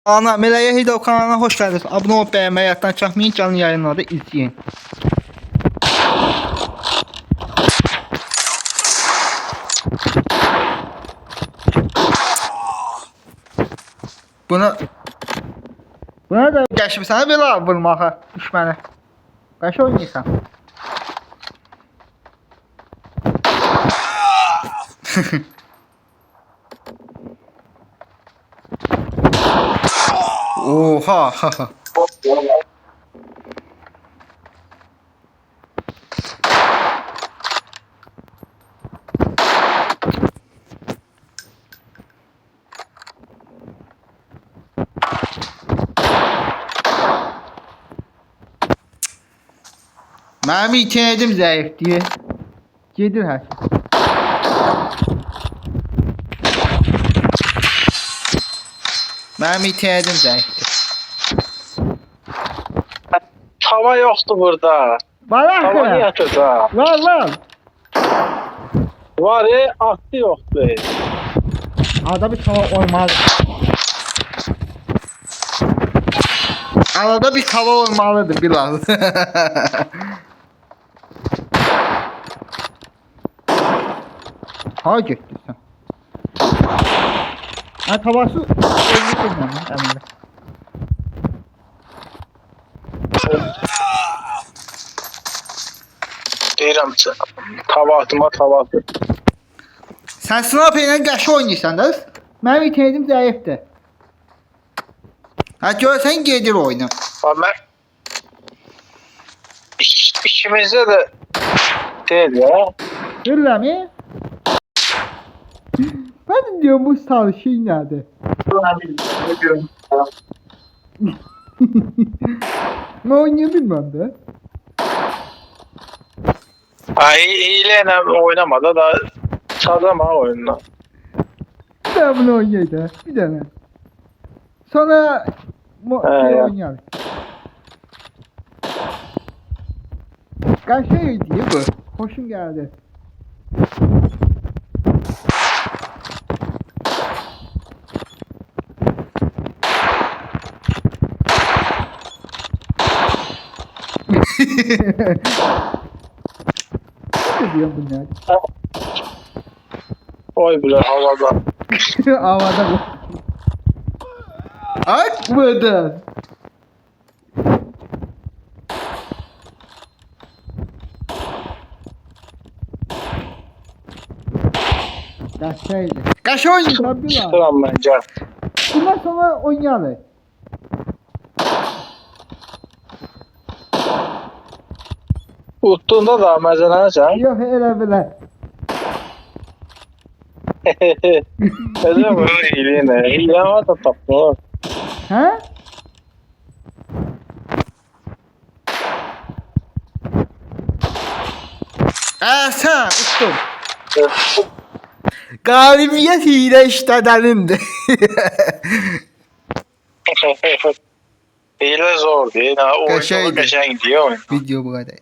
Ana Meleğe Hidav kanalına hoş geldiniz. Abone olup beğenmeyi yaptan çakmayın, canlı yayınlarda izleyin. Buna da geçip sana belə vurmağa düşməni. Qaşı oynayırsan. Oha. Mənim internetim zəif diye. Gedir hər şey. Mənim internetim zəifdir. Tava yoktu burada. Var Tava axı. yatırdı. Var. Var attı yoktu. Arada bir tava olmalı. Arada bir tava olmalıdır Bilal. Ha getdin sən. Ha tavası ölmüşdür mənim əmində. Deyirəm tava atıma tava atır. Sən sniper ilə qəşi oynayırsan da. Mənim internetim zəifdir. Ha görsən gedir oyuna. Ama işimizde de değil ya. Öyle mi? Ben de diyorum bu sağ şey nerede? Ne oynuyor bilmem de. Ay hileyle oynamadı da sazama oyunla. Bir tane bunu oynaydı. Bir tane. Sonra Ya. oynayalım. Kaç şey diye bu. Hoşum geldi. Ne diyorum bunlar? Oy bile havada. Havada bu. Akmadı. Kaçaydı. Kaç oynayacağım bir lan. Çıkıram bence. Bundan sonra oynayalım. Uttuğunda da mezeleneceksin. Yok öyle bile. Öyle mi? Hileyle. Hile var da tapma. Ha? Sen ustum. Galibiyet hile işledenindir. Hile zor değil. Ha, Kaşaydı. oyunda geçen gidiyor oyun. Video bu kadardı.